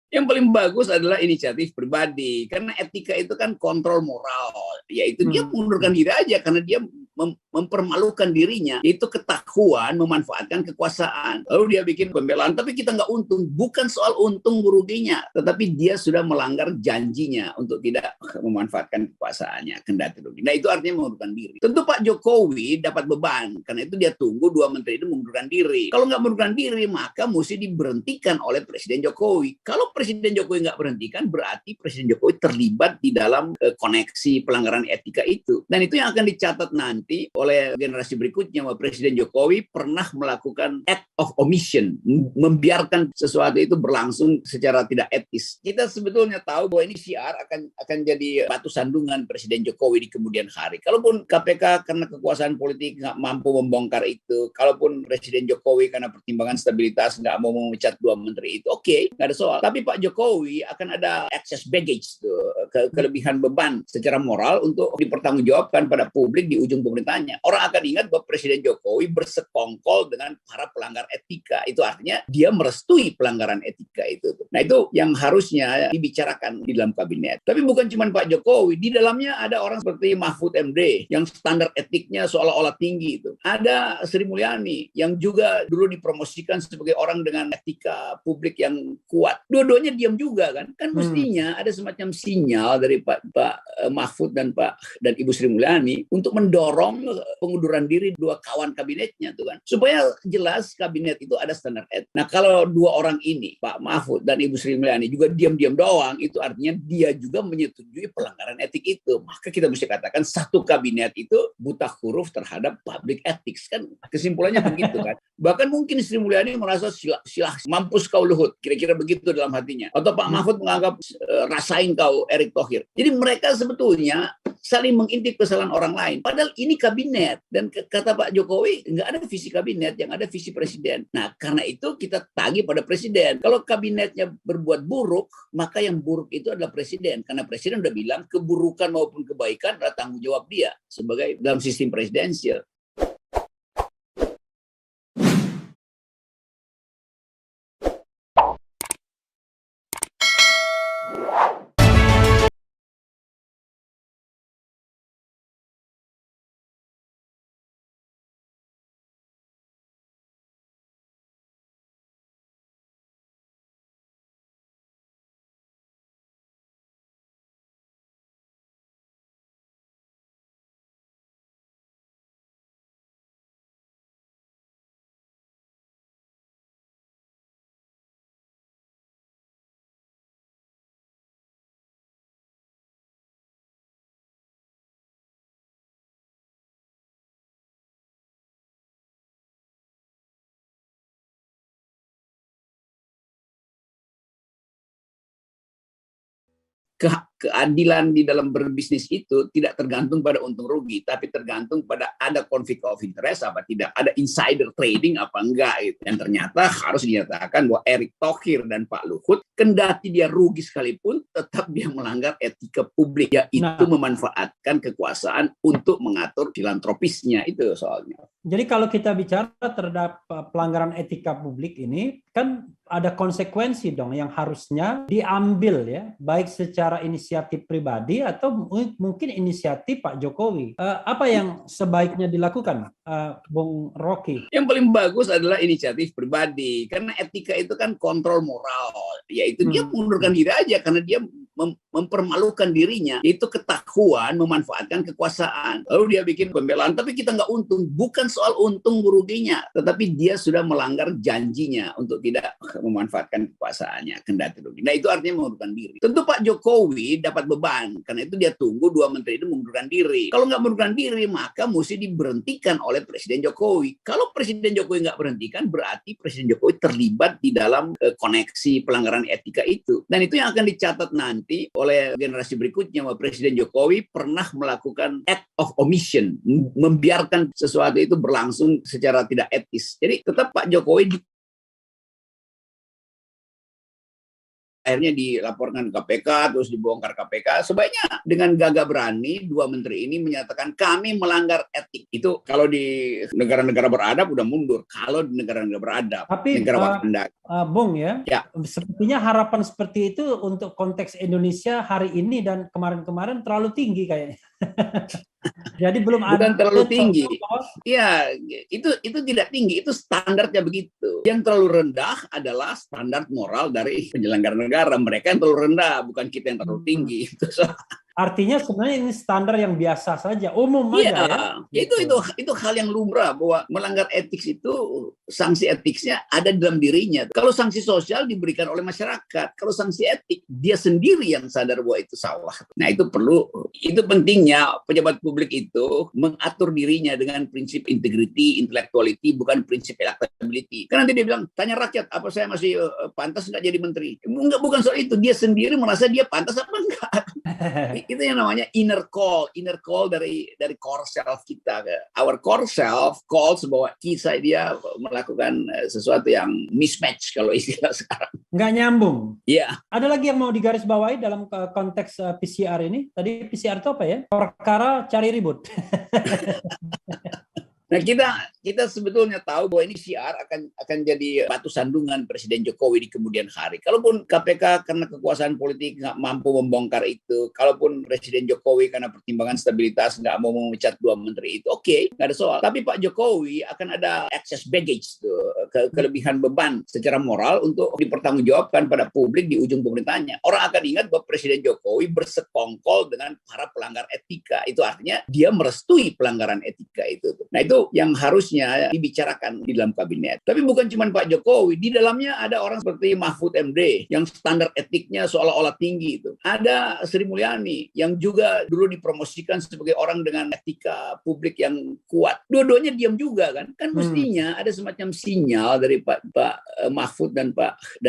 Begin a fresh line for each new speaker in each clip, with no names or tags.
Yang paling bagus adalah inisiatif pribadi, karena etika itu kan kontrol moral, yaitu dia mengundurkan diri aja karena dia mempermalukan dirinya, itu ketakuan memanfaatkan kekuasaan. Lalu dia bikin pembelaan, tapi kita nggak untung. Bukan soal untung ruginya, tetapi dia sudah melanggar janjinya untuk tidak memanfaatkan kekuasaannya, kendati rugi. Nah, itu artinya mengundurkan diri. Tentu Pak Jokowi dapat beban, karena itu dia tunggu dua menteri itu mengundurkan diri. Kalau nggak mengundurkan diri, maka mesti diberhentikan oleh Presiden Jokowi. Kalau Presiden Jokowi nggak berhentikan, berarti Presiden Jokowi terlibat di dalam koneksi pelanggaran etika itu. Dan itu yang akan dicatat nanti oleh generasi berikutnya, bahwa Presiden Jokowi pernah melakukan act of omission, membiarkan sesuatu itu berlangsung secara tidak etis. Kita sebetulnya tahu bahwa ini siar akan jadi batu sandungan Presiden Jokowi di kemudian hari. Kalaupun KPK karena kekuasaan politik nggak mampu membongkar itu, kalaupun Presiden Jokowi karena pertimbangan stabilitas nggak mau memecat dua menteri itu, oke, nggak ada soal. Tapi Pak Jokowi akan ada excess baggage tuh, kelebihan beban secara moral untuk dipertanggungjawabkan pada publik di ujung pemerintahnya. Orang akan ingat bahwa Presiden Jokowi bersekongkol dengan para pelanggar etika. Itu artinya dia merestui pelanggaran etika itu. Nah, itu yang harusnya dibicarakan di dalam kabinet. Tapi bukan cuma Pak Jokowi, di dalamnya ada orang seperti Mahfud MD yang standar etiknya seolah-olah tinggi itu. Ada Sri Mulyani yang juga dulu dipromosikan sebagai orang dengan etika publik yang kuat. Dua-duanya diam juga kan. Kan mestinya ada semacam sinyal dari Pak Mahfud dan Ibu Sri Mulyani untuk mendorong pengunduran diri dua kawan kabinetnya tuh kan. Supaya jelas kabinet itu ada standar etik. Nah, kalau dua orang ini, Pak Mahfud dan Ibu Sri Mulyani juga diam-diam doang, itu artinya dia juga menyetujui pelanggaran etik itu. Maka kita mesti katakan satu kabinet itu buta huruf terhadap public ethics kan. Kesimpulannya begitu kan. Bahkan mungkin Sri Mulyani merasa silah mampus kau Luhut, kira-kira begitu dalam hatinya. Atau Pak Mahfud menganggap rasain kau Erick Thohir. Jadi mereka sebetulnya saling mengintip kesalahan orang lain. Padahal ini kabinet. Dan kata Pak Jokowi, nggak ada visi kabinet, yang ada visi presiden. Nah, karena itu kita tagih pada presiden. Kalau kabinetnya berbuat buruk, maka yang buruk itu adalah presiden. Karena presiden udah bilang keburukan maupun kebaikan adalah tanggung jawab dia sebagai dalam sistem presidensial. Keadilan di dalam berbisnis itu tidak tergantung pada untung rugi, tapi tergantung pada ada konflik of interest apa tidak, ada insider trading apa enggak gitu. Dan ternyata harus dinyatakan bahwa Erick Thohir dan Pak Luhut, kendati dia rugi sekalipun, tetap dia melanggar etika publik, yaitu memanfaatkan kekuasaan untuk mengatur filantropisnya, itu soalnya.
Jadi kalau kita bicara terhadap pelanggaran etika publik ini, kan ada konsekuensi dong yang harusnya diambil ya, baik secara inisiatif pribadi atau mungkin inisiatif Pak Jokowi. Apa yang sebaiknya dilakukan, Bung Rocky?
Yang paling bagus adalah inisiatif pribadi, karena etika itu kan kontrol moral, yaitu dia mengundurkan diri aja karena dia mempermalukan dirinya, itu ketakuan memanfaatkan kekuasaan. Lalu dia bikin pembelaan, tapi kita nggak untung. Bukan soal untung ruginya, tetapi dia sudah melanggar janjinya untuk tidak memanfaatkan kekuasaannya, kendati rugi. Nah, itu artinya mengundurkan diri. Tentu Pak Jokowi dapat beban, karena itu dia tunggu dua menteri itu mengundurkan diri. Kalau nggak mengundurkan diri, maka mesti diberhentikan oleh Presiden Jokowi. Kalau Presiden Jokowi nggak berhentikan, berarti Presiden Jokowi terlibat di dalam koneksi pelanggaran etika itu. Dan itu yang akan dicatat nanti oleh generasi berikutnya, bahwa Presiden Jokowi pernah melakukan act of omission, membiarkan sesuatu itu berlangsung secara tidak etis. Jadi tetap Pak Jokowi akhirnya dilaporkan ke KPK, terus dibongkar KPK. Sebaiknya dengan gagah berani dua menteri ini menyatakan kami melanggar etik. Itu kalau di negara-negara beradab udah mundur. Kalau di negara-negara beradab,
Tapi
negara wakanda.
Bung ya,
Ya,
sepertinya harapan seperti itu untuk konteks Indonesia hari ini dan kemarin-kemarin terlalu tinggi kayaknya. Jadi belum
bukan
ada
terlalu tinggi.
contoh.
Iya, itu tidak tinggi, itu standarnya begitu. Yang terlalu rendah adalah standar moral dari penyelenggara negara. Mereka yang terlalu rendah, bukan kita yang terlalu tinggi.
Artinya sebenarnya ini standar yang biasa saja, umum
Iya,
aja ya.
itu hal yang lumrah bahwa melanggar etik itu sanksi etiknya ada dalam dirinya. Kalau sanksi sosial diberikan oleh masyarakat, kalau sanksi etik dia sendiri yang sadar bahwa itu salah. Nah itu pentingnya pejabat publik itu mengatur dirinya dengan prinsip integrity, intellectuality, bukan prinsip electability. Karena nanti dia bilang tanya rakyat apa saya masih pantas nggak jadi menteri? Enggak, bukan soal itu. Dia sendiri merasa dia pantas apa enggak. Itu yang namanya inner call dari core self kita. Our core self calls bahwa dia melakukan sesuatu yang mismatch kalau istilah sekarang.
Nggak nyambung.
Iya.
Ada lagi yang mau digarisbawahi dalam konteks PCR ini? Tadi PCR itu apa ya? Perkara cari ribut.
Nah kita sebetulnya tahu bahwa ini PCR akan jadi batu sandungan Presiden Jokowi di kemudian hari. Kalaupun KPK karena kekuasaan politik nggak mampu membongkar itu, kalaupun Presiden Jokowi karena pertimbangan stabilitas nggak mau memecat dua menteri itu, oke, nggak ada soal. Tapi Pak Jokowi akan ada excess baggage tuh, kelebihan beban secara moral untuk dipertanggungjawabkan pada publik di ujung pemerintahnya. Orang akan ingat bahwa Presiden Jokowi bersekongkol dengan para pelanggar etika. Itu artinya dia merestui pelanggaran etika itu. Nah itu yang harusnya dibicarakan di dalam kabinet. Tapi bukan cuma Pak Jokowi, di dalamnya ada orang seperti Mahfud MD yang standar etiknya seolah-olah tinggi itu. Ada Sri Mulyani yang juga dulu dipromosikan sebagai orang dengan etika publik yang kuat. Dua-duanya diam juga kan. Kan mestinya ada semacam sinyal dari Pak Mahfud dan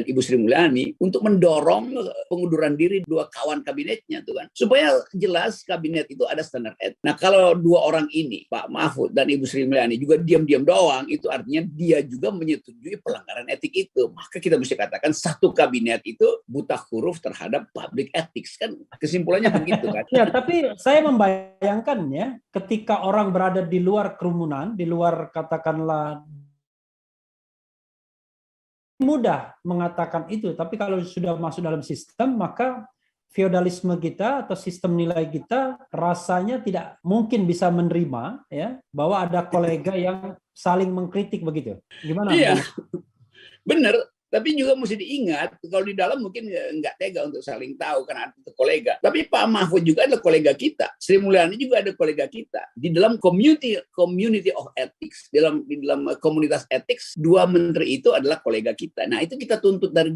Ibu Sri Mulyani untuk mendorong pengunduran diri dua kawan kabinetnya tuh kan. Supaya jelas kabinet itu ada standar etik. Nah, kalau dua orang ini, Pak Mahfud dan Ibu Sri Mulyani juga diam-diam doang, itu artinya dia juga menyetujui pelanggaran etik itu. Maka kita mesti katakan satu kabinet itu buta huruf terhadap public ethics kan, kesimpulannya begitu kan.
Ya, tapi saya membayangkan ya, ketika orang berada di luar kerumunan, di luar katakanlah mudah mengatakan itu, tapi kalau sudah masuk dalam sistem maka feodalisme kita atau sistem nilai kita rasanya tidak mungkin bisa menerima ya bahwa ada kolega yang saling mengkritik begitu. Gimana?
Iya, benar. Tapi juga mesti diingat, kalau di dalam mungkin nggak tega untuk saling tahu karena itu kolega. Tapi Pak Mahfud juga adalah kolega kita. Sri Mulyani juga ada kolega kita. Di dalam community of ethics, di dalam komunitas ethics, dua menteri itu adalah kolega kita. Nah itu kita tuntut dari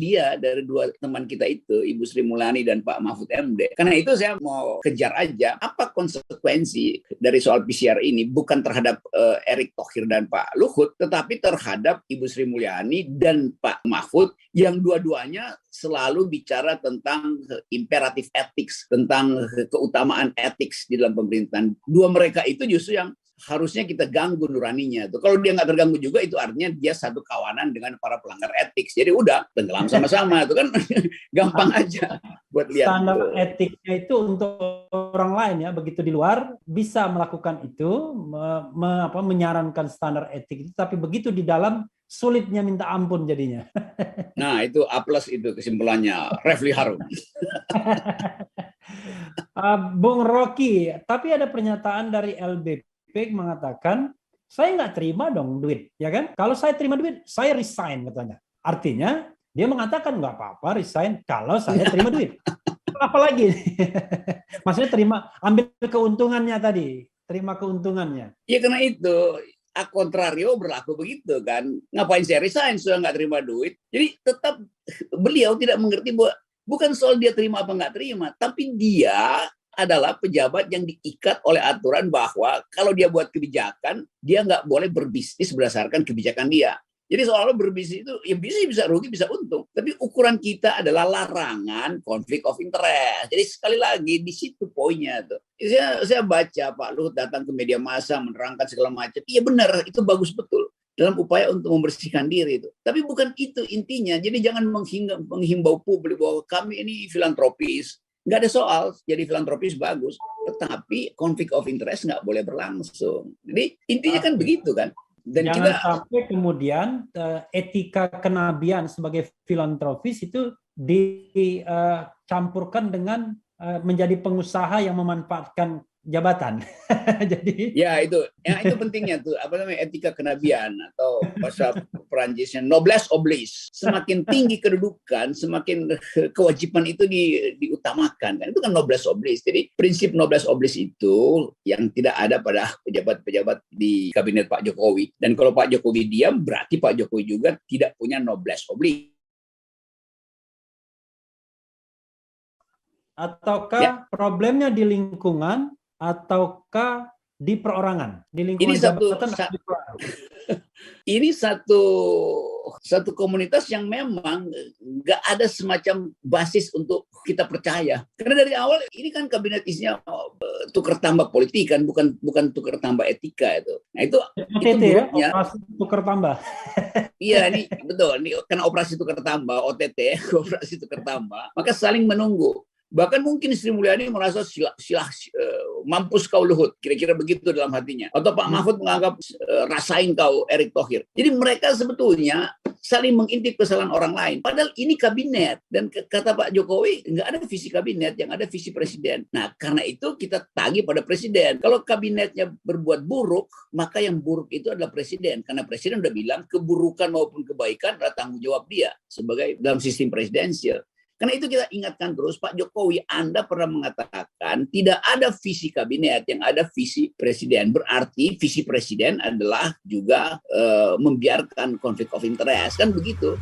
dua teman kita itu, Ibu Sri Mulyani dan Pak Mahfud MD. Karena itu saya mau kejar aja, apa konsekuensi dari soal PCR ini, bukan terhadap Erick Thohir dan Pak Luhut, tetapi terhadap Ibu Sri Mulyani dan Pak Mahfud yang dua-duanya selalu bicara tentang imperatif ethics, tentang keutamaan ethics di dalam pemerintahan. Dua mereka itu justru yang harusnya kita ganggu nuraninya. Kalau dia nggak terganggu juga, itu artinya dia satu kawanan dengan para pelanggar ethics. Jadi udah tenggelam sama-sama, itu kan gampang aja buat lihat.
Standar etiknya itu untuk orang lain ya, begitu di luar bisa melakukan itu, menyarankan standar etik itu, tapi begitu di dalam sulitnya minta ampun jadinya.
Nah, itu A+ itu kesimpulannya. Refli Harun.
Bung Rocky, tapi ada pernyataan dari LBP mengatakan, saya nggak terima dong duit, ya kan? Kalau saya terima duit, saya resign katanya. Artinya, dia mengatakan nggak apa-apa resign kalau saya terima duit. Apalagi? Maksudnya ambil keuntungannya tadi. Terima keuntungannya.
Ya karena itu, a contrario berlaku begitu kan. Ngapain saya resign sudah nggak terima duit. Jadi tetap beliau tidak mengerti bahwa bukan soal dia terima apa nggak terima, tapi dia adalah pejabat yang diikat oleh aturan bahwa kalau dia buat kebijakan, dia nggak boleh berbisnis berdasarkan kebijakan dia. Jadi soalnya berbisnis itu, ya bisnis bisa rugi, bisa untung. Tapi ukuran kita adalah larangan konflik of interest. Jadi sekali lagi, di situ poinnya tuh. Saya baca Pak Luhut datang ke media massa, menerangkan segala macam. Iya benar, itu bagus betul. dalam upaya untuk membersihkan diri itu. Tapi bukan itu intinya. Jadi jangan menghimbau publik bahwa kami ini filantropis. Nggak ada soal, jadi filantropis bagus. Tetapi konflik of interest nggak boleh berlangsung. Jadi intinya kan begitu kan. Dan
jangan sampai kemudian etika kenabian sebagai filantropis itu dicampurkan dengan menjadi pengusaha yang memanfaatkan jabatan. Jadi
itu pentingnya tuh apa namanya etika kenabian atau bahasa Perancisnya noblesse oblige. Semakin tinggi kedudukan, semakin kewajiban itu diutamakan kan. Itu kan noblesse oblige. Jadi prinsip noblesse oblige itu yang tidak ada pada pejabat-pejabat di kabinet Pak Jokowi. Dan kalau Pak Jokowi diam berarti Pak Jokowi juga tidak punya noblesse oblige.
Ataukah problemnya di lingkungan ataukah di perorangan? Di lingkungan
ini satu komunitas yang memang nggak ada semacam basis untuk kita percaya. Karena dari awal ini kan kabinet isinya tukar tambah politik kan, bukan tukar tambah etika itu. Nah itu
buruknya. Operasi tukar tambah.
Iya, ini betul. Ini karena operasi tukar tambah, OTT, operasi tukar tambah. Maka saling menunggu. Bahkan mungkin Sri Mulyani merasa mampus kau Luhut, kira-kira begitu dalam hatinya. Atau Pak Mahfud menganggap rasain kau Erick Thohir. Jadi mereka sebetulnya saling mengintip kesalahan orang lain. Padahal ini kabinet. Dan kata Pak Jokowi, nggak ada visi kabinet, yang ada visi presiden. Nah, karena itu kita tagih pada presiden. Kalau kabinetnya berbuat buruk, maka yang buruk itu adalah presiden. Karena presiden udah bilang keburukan maupun kebaikan adalah tanggung jawab dia sebagai dalam sistem presidensial. Karena itu kita ingatkan terus, Pak Jokowi, Anda pernah mengatakan tidak ada visi kabinet, yang ada visi presiden. Berarti visi presiden adalah juga membiarkan konflik of interest, kan begitu.